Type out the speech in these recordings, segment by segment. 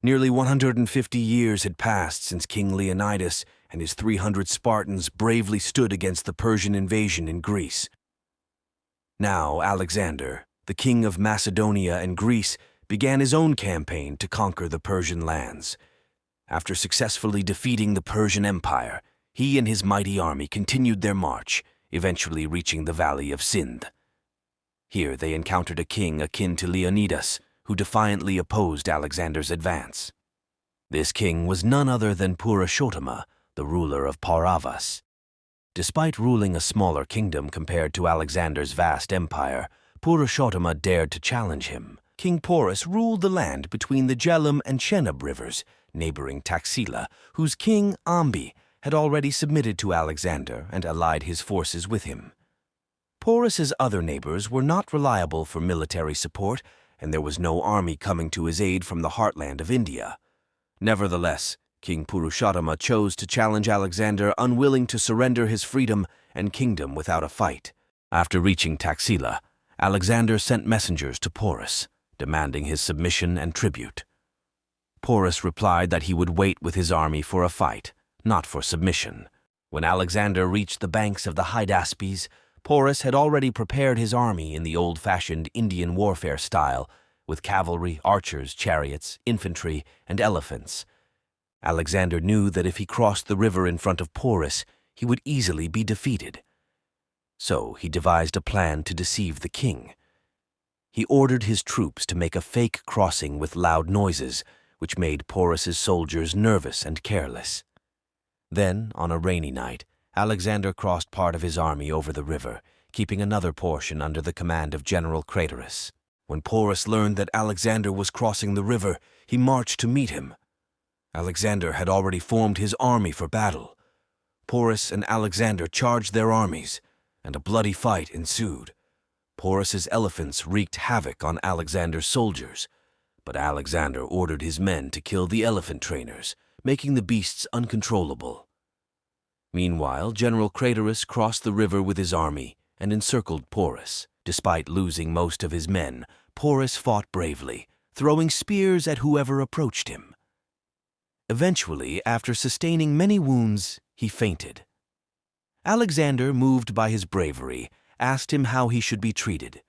Nearly 150 years had passed since King Leonidas and his 300 Spartans bravely stood against the Persian invasion in Greece. Now Alexander, the king of Macedonia and Greece, began his own campaign to conquer the Persian lands. After successfully defeating the Persian Empire, he and his mighty army continued their march, eventually reaching the valley of Sindh. Here they encountered a king akin to Leonidas, who defiantly opposed Alexander's advance. This king was none other than Purushottama, the ruler of Pauravas. Despite ruling a smaller kingdom compared to Alexander's vast empire, Purushottama dared to challenge him. King Porus ruled the land between the Jhelum and Chenab rivers, neighboring Taxila, whose king, Ambi, had already submitted to Alexander and allied his forces with him. Porus's other neighbors were not reliable for military support, and there was no army coming to his aid from the heartland of India. Nevertheless, King Purushottama chose to challenge Alexander, unwilling to surrender his freedom and kingdom without a fight. After reaching Taxila, Alexander sent messengers to Porus, demanding his submission and tribute. Porus replied that he would wait with his army for a fight, not for submission. When Alexander reached the banks of the Hydaspes, Porus had already prepared his army in the old-fashioned Indian warfare style, with cavalry, archers, chariots, infantry, and elephants. Alexander knew that if he crossed the river in front of Porus, he would easily be defeated. So he devised a plan to deceive the king. He ordered his troops to make a fake crossing with loud noises, which made Porus's soldiers nervous and careless. Then, on a rainy night, Alexander crossed part of his army over the river, keeping another portion under the command of General Craterus. When Porus learned that Alexander was crossing the river, he marched to meet him. Alexander had already formed his army for battle. Porus and Alexander charged their armies, and a bloody fight ensued. Porus's elephants wreaked havoc on Alexander's soldiers, but Alexander ordered his men to kill the elephant trainers, making the beasts uncontrollable. Meanwhile, General Craterus crossed the river with his army and encircled Porus. Despite losing most of his men, Porus fought bravely, throwing spears at whoever approached him. Eventually, after sustaining many wounds, he fainted. Alexander, moved by his bravery, asked him how he should be treated.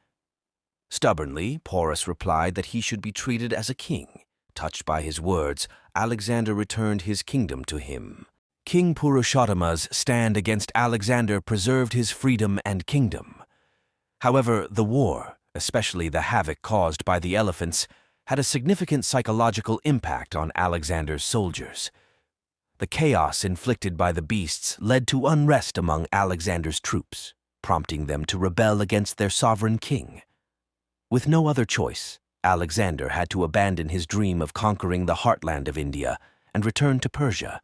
Stubbornly, Porus replied that he should be treated as a king. Touched by his words, Alexander returned his kingdom to him. King Purushottamas' stand against Alexander preserved his freedom and kingdom. However, the war, especially the havoc caused by the elephants, had a significant psychological impact on Alexander's soldiers. The chaos inflicted by the beasts led to unrest among Alexander's troops, prompting them to rebel against their sovereign king. With no other choice, Alexander had to abandon his dream of conquering the heartland of India and return to Persia.